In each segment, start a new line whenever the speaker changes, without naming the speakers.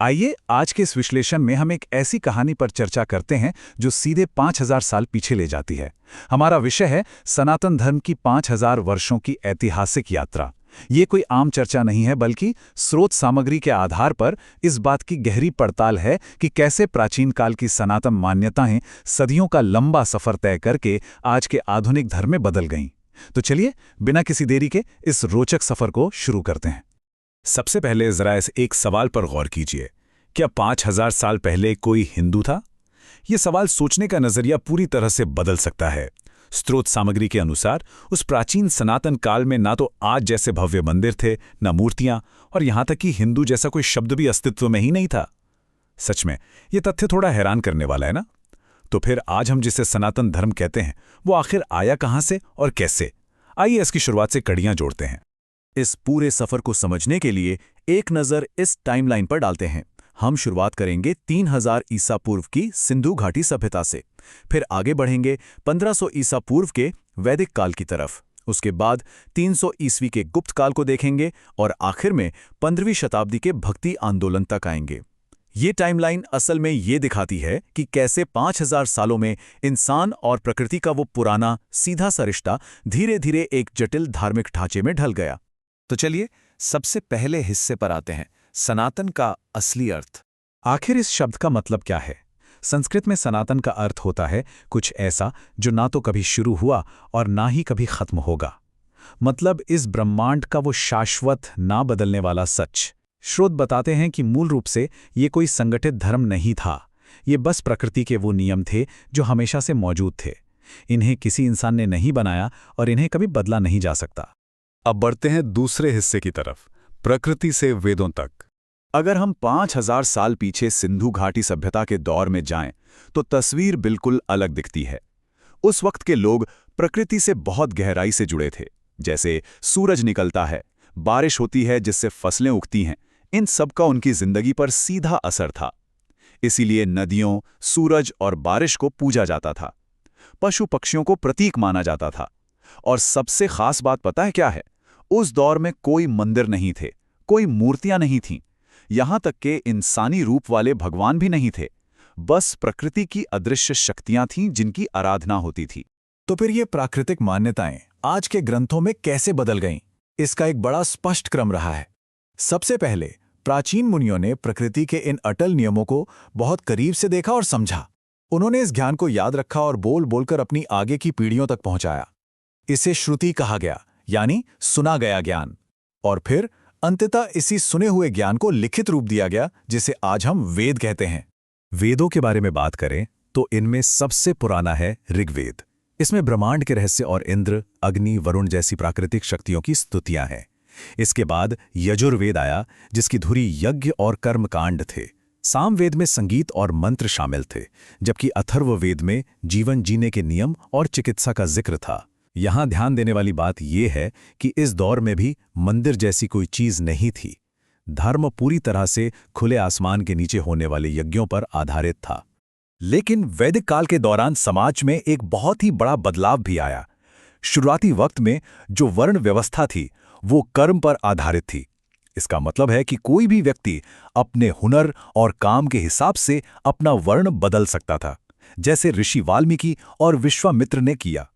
आइए आज के इस विश्लेषण में हम एक ऐसी कहानी पर चर्चा करते हैं जो सीधे 5000 साल पीछे ले जाती है। हमारा विषय है सनातन धर्म की 5000 वर्षों की ऐतिहासिक यात्रा। ये कोई आम चर्चा नहीं है, बल्कि स्रोत सामग्री के आधार पर इस बात की गहरी पड़ताल है कि कैसे प्राचीन काल की सनातन मान्यताएं सदियों का लंबा सफर तय करके आज के आधुनिक धर्म में बदल गईं। तो चलिए बिना किसी देरी के इस रोचक सफर को शुरू करते हैं। सबसे पहले जरा इस एक सवाल पर गौर कीजिए, क्या 5000 साल पहले कोई हिंदू था? यह सवाल सोचने का नजरिया पूरी तरह से बदल सकता है। स्रोत सामग्री के अनुसार उस प्राचीन सनातन काल में ना तो आज जैसे भव्य मंदिर थे, न मूर्तियां, और यहां तक कि हिंदू जैसा कोई शब्द भी अस्तित्व में ही नहीं था। सच में यह तथ्य थोड़ा हैरान करने वाला है ना? तो फिर आज हम जिसे सनातन धर्म कहते हैं वो आखिर आया कहां से और कैसे? आइए इसकी शुरुआत से कड़ियां जोड़ते हैं।
इस पूरे सफर को समझने के लिए एक नज़र इस टाइमलाइन पर डालते हैं। हम शुरुआत करेंगे 3000 ईसा पूर्व की सिंधु घाटी सभ्यता से, फिर आगे बढ़ेंगे 1500 ईसा पूर्व के वैदिक काल की तरफ। उसके बाद 300 ईस्वी के गुप्त काल को देखेंगे और आखिर में 15वीं शताब्दी के भक्ति आंदोलन तक आएंगे। ये टाइमलाइन असल में ये दिखाती है कि कैसे 5000 सालों में इंसान और प्रकृति का वो पुराना सीधा सा रिश्ता धीरे धीरे एक जटिल धार्मिक ढांचे में ढल गया।
तो चलिए सबसे पहले हिस्से पर आते हैं, सनातन का असली अर्थ। आखिर इस शब्द का मतलब क्या है? संस्कृत में सनातन का अर्थ होता है कुछ ऐसा जो ना तो कभी शुरू हुआ और ना ही कभी खत्म होगा। मतलब इस ब्रह्मांड का वो शाश्वत, ना बदलने वाला सच। स्रोत बताते हैं कि मूल रूप से ये कोई संगठित धर्म नहीं था। ये बस प्रकृति के वो नियम थे जो हमेशा से मौजूद थे। इन्हें किसी इंसान ने नहीं बनाया और इन्हें कभी बदला नहीं जा सकता।
अब बढ़ते हैं दूसरे हिस्से की तरफ, प्रकृति से वेदों तक।
अगर हम 5000 साल पीछे सिंधु घाटी सभ्यता के दौर में जाएं, तो तस्वीर बिल्कुल अलग दिखती है। उस वक्त के लोग प्रकृति से बहुत गहराई से जुड़े थे। जैसे सूरज निकलता है, बारिश होती है जिससे फसलें उगती हैं, इन सब का उनकी जिंदगी पर सीधा असर था। इसीलिए नदियों, सूरज और बारिश को पूजा जाता था। पशु पक्षियों को प्रतीक माना जाता था। और सबसे खास बात पता है क्या है? उस दौर में कोई मंदिर नहीं थे, कोई मूर्तियां नहीं थीं, यहां तक के इंसानी रूप वाले भगवान भी नहीं थे। बस प्रकृति की अदृश्य शक्तियां थीं जिनकी आराधना होती थी।
तो फिर ये प्राकृतिक मान्यताएं आज के ग्रंथों में कैसे बदल गईं? इसका एक बड़ा स्पष्ट क्रम रहा है। सबसे पहले प्राचीन मुनियों ने प्रकृति के इन अटल नियमों को बहुत करीब से देखा और समझा। उन्होंने इस ज्ञान को याद रखा और बोल बोलकर अपनी आगे की पीढ़ियों तक पहुंचाया। इसे श्रुति कहा गया, यानी सुना गया ज्ञान। और फिर अंततः इसी सुने हुए ज्ञान को लिखित रूप दिया गया, जिसे आज हम वेद कहते हैं।
वेदों के बारे में बात करें तो इनमें सबसे पुराना है ऋग्वेद। इसमें ब्रह्मांड के रहस्य और इंद्र, अग्नि, वरुण जैसी प्राकृतिक शक्तियों की स्तुतियां हैं। इसके बाद यजुर्वेद आया, जिसकी धुरी यज्ञ और कर्मकांड थे। सामवेद में संगीत और मंत्र शामिल थे, जबकि अथर्ववेद में जीवन जीने के नियम और चिकित्सा का जिक्र था। यहां ध्यान देने वाली बात यह है कि इस दौर में भी मंदिर जैसी कोई चीज नहीं थी। धर्म पूरी तरह से खुले आसमान के नीचे होने वाले यज्ञों पर आधारित था।
लेकिन वैदिक काल के दौरान समाज में एक बहुत ही बड़ा बदलाव भी आया। शुरुआती वक्त में जो वर्ण व्यवस्था थी वो कर्म पर आधारित थी। इसका मतलब है कि कोई भी व्यक्ति अपने हुनर और काम के हिसाब से अपना वर्ण बदल सकता था, जैसे ऋषि वाल्मीकि और विश्वामित्र ने किया।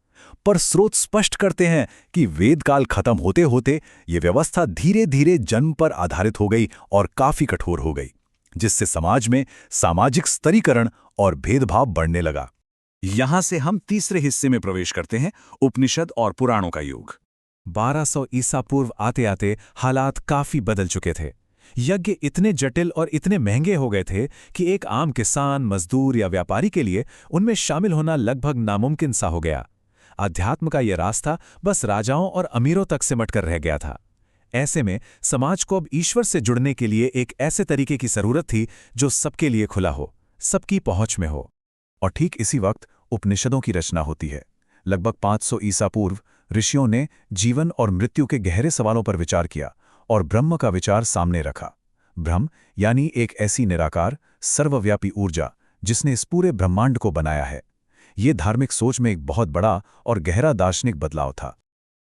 पर स्रोत स्पष्ट करते हैं कि वेदकाल खत्म होते होते ये व्यवस्था धीरे धीरे जन्म पर आधारित हो गई और काफी कठोर हो गई, जिससे समाज में सामाजिक स्तरीकरण और भेदभाव बढ़ने लगा।
यहां से हम तीसरे हिस्से में प्रवेश करते हैं, उपनिषद और पुराणों का युग।
1200 ईसा पूर्व आते आते हालात काफी बदल चुके थे। यज्ञ इतने जटिल और इतने महंगे हो गए थे कि एक आम किसान, मजदूर या व्यापारी के लिए उनमें शामिल होना लगभग नामुमकिन सा हो गया। अध्यात्म का यह रास्ता बस राजाओं और अमीरों तक सिमट कर रह गया था। ऐसे में समाज को अब ईश्वर से जुड़ने के लिए एक ऐसे तरीके की जरूरत थी जो सबके लिए खुला हो, सबकी पहुंच में हो। और ठीक इसी वक्त उपनिषदों की रचना होती है। लगभग 500 ईसा पूर्व ऋषियों ने जीवन और मृत्यु के गहरे सवालों पर विचार किया और ब्रह्म का विचार सामने रखा। ब्रह्म यानी एक ऐसी निराकार, सर्वव्यापी ऊर्जा जिसने इस पूरे ब्रह्मांड को बनाया है। ये धार्मिक सोच में एक बहुत बड़ा और गहरा दार्शनिक बदलाव था।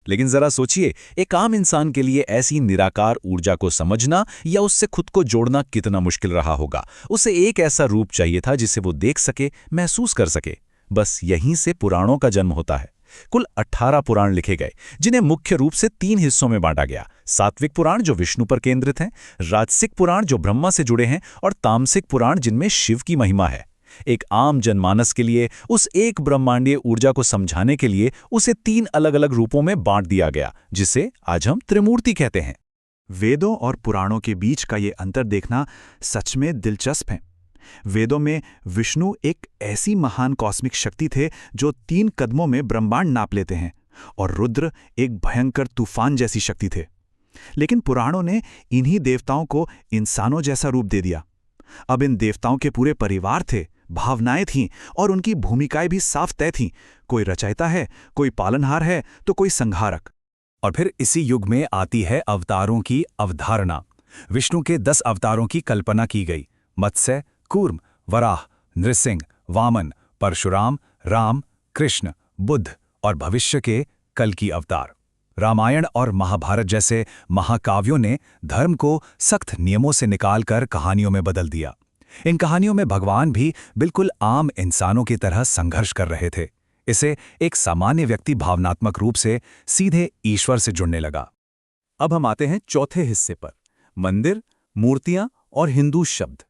लेकिन जरा सोचिए, एक आम इंसान के लिए ऐसी निराकार ऊर्जा को समझना या उससे खुद को जोड़ना कितना मुश्किल रहा होगा। उसे एक ऐसा रूप चाहिए था जिसे वो देख सके, महसूस कर सके। बस यहीं से पुराणों का जन्म होता है। कुल 18 पुराण लिखे गए, जिन्हें मुख्य रूप से 3 हिस्सों में बांटा गया। सात्विक पुराण जो विष्णु पर केंद्रित हैं, राजसिक पुराण जो ब्रह्मा से जुड़े हैं, और तामसिक पुराण जिनमें शिव की महिमा है। एक आम जनमानस के लिए उस एक ब्रह्मांडीय ऊर्जा को समझाने के लिए उसे 3 अलग-अलग रूपों में बांट दिया गया, जिसे आज हम त्रिमूर्ति कहते हैं।
वेदों और पुराणों के बीच का ये अंतर देखना सच में दिलचस्प है। वेदों में विष्णु एक ऐसी महान कॉस्मिक शक्ति थे जो 3 कदमों में ब्रह्मांड नाप लेते हैं, और रुद्र एक भयंकर तूफान जैसी शक्ति थे। लेकिन पुराणों ने इन्हीं देवताओं को इंसानों जैसा रूप दे दिया। अब इन देवताओं के पूरे परिवार थे, भावनाएं थीं, और उनकी भूमिकाएं भी साफ तय थीं। कोई रचयिता है, कोई पालनहार है, तो कोई संहारक।
और फिर इसी युग में आती है अवतारों की अवधारणा। विष्णु के 10 अवतारों की कल्पना की गई। मत्स्य, कूर्म, वराह, नृसिंह, वामन, परशुराम, राम, कृष्ण, बुद्ध और भविष्य के कल्कि अवतार। रामायण और महाभारत जैसे महाकाव्यों ने धर्म को सख्त नियमों से निकालकर कहानियों में बदल दिया। इन कहानियों में भगवान भी बिल्कुल आम इंसानों की तरह संघर्ष कर रहे थे। इसे एक सामान्य व्यक्ति भावनात्मक रूप से सीधे ईश्वर से जुड़ने लगा।
अब हम आते हैं चौथे हिस्से पर, मंदिर, मूर्तियां और हिंदू शब्द।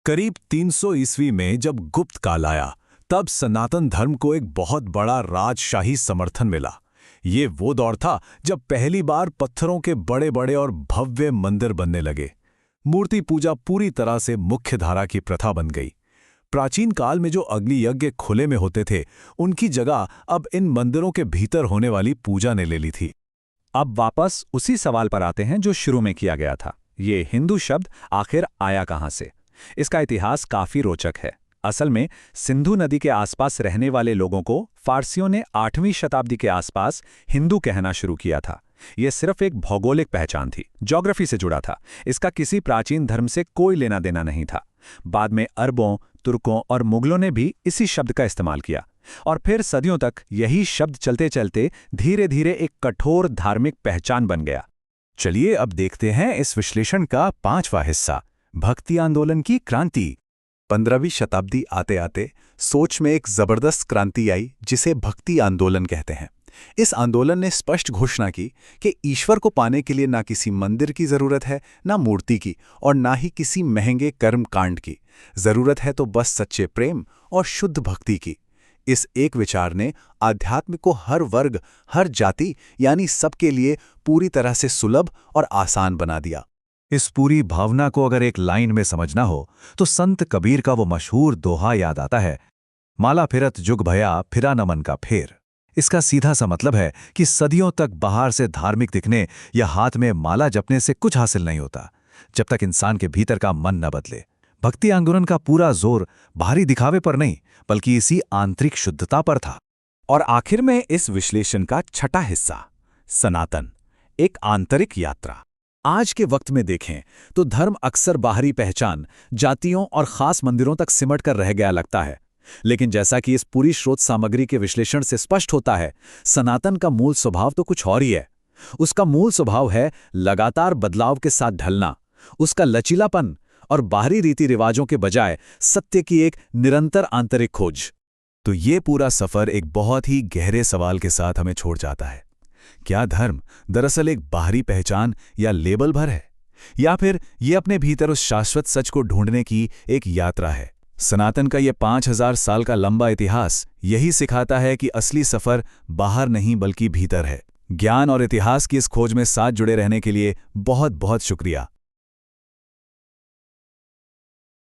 करीब 300 ईस्वी में जब गुप्त काल आया, तब सनातन धर्म को एक बहुत बड़ा राजशाही समर्थन मिला। ये वो दौर था जब पहली बार पत्थरों के बड़े बड़े और भव्य मंदिर बनने लगे। मूर्ति पूजा पूरी तरह से मुख्य धारा की प्रथा बन गई। प्राचीन काल में जो अग्नि यज्ञ खुले में होते थे, उनकी जगह अब इन मंदिरों के भीतर होने वाली पूजा ने ले ली थी।
अब वापस उसी सवाल पर आते हैं जो शुरू में किया गया था। ये हिंदू शब्द आखिर आया कहां से? इसका इतिहास काफी रोचक है। असल में सिंधु नदी के आसपास रहने वाले लोगों को फारसियों ने 8वीं शताब्दी के आसपास हिंदू कहना शुरू किया था। यह सिर्फ एक भौगोलिक पहचान थी, ज्योग्राफी से जुड़ा था। इसका किसी प्राचीन धर्म से कोई लेना देना नहीं था। बाद में अरबों, तुर्कों और मुगलों ने भी इसी शब्द का इस्तेमाल किया, और फिर सदियों तक यही शब्द चलते चलते धीरे धीरे एक कठोर धार्मिक पहचान बन गया।
चलिए अब देखते हैं इस विश्लेषण का 5वां हिस्सा, भक्ति आंदोलन की क्रांति।
15वीं शताब्दी आते आते सोच में एक जबरदस्त क्रांति आई, जिसे भक्ति आंदोलन कहते हैं। इस आंदोलन ने स्पष्ट घोषणा की कि ईश्वर को पाने के लिए ना किसी मंदिर की जरूरत है, ना मूर्ति की, और ना ही किसी महंगे कर्म कांड की। जरूरत है तो बस सच्चे प्रेम और शुद्ध भक्ति की। इस एक विचार ने आध्यात्म को हर वर्ग, हर जाति यानी सबके लिए पूरी तरह से सुलभ और आसान बना दिया।
इस पूरी भावना को अगर एक लाइन में समझना हो तो संत कबीर का वो मशहूर दोहा याद आता है, माला फिरत जुग भया फिरा न मन का फेर। इसका सीधा सा मतलब है कि सदियों तक बाहर से धार्मिक दिखने या हाथ में माला जपने से कुछ हासिल नहीं होता, जब तक इंसान के भीतर का मन न बदले। भक्ति आंदोलन का पूरा जोर बाहरी दिखावे पर नहीं, बल्कि इसी आंतरिक शुद्धता पर था।
और आखिर में इस विश्लेषण का 6ठा हिस्सा, सनातन, एक आंतरिक यात्रा। आज के वक्त में देखें तो धर्म अक्सर बाहरी पहचान, जातियों और खास मंदिरों तक सिमट कर रह गया लगता है। लेकिन जैसा कि इस पूरी स्रोत सामग्री के विश्लेषण से स्पष्ट होता है, सनातन का मूल स्वभाव तो कुछ और ही है। उसका मूल स्वभाव है लगातार बदलाव के साथ ढलना, उसका लचीलापन और बाहरी रीति रिवाजों के बजाय सत्य की एक निरंतर आंतरिक खोज।
तो ये पूरा सफर एक बहुत ही गहरे सवाल के साथ हमें छोड़ जाता है। क्या धर्म दरअसल एक बाहरी पहचान या लेबल भर है, या फिर ये अपने भीतर उस शाश्वत सच को ढूंढने की एक यात्रा है? सनातन का ये 5000 साल का लंबा इतिहास यही सिखाता है कि असली सफर बाहर नहीं बल्कि भीतर है। ज्ञान और इतिहास की इस खोज में साथ जुड़े रहने के लिए बहुत बहुत शुक्रिया।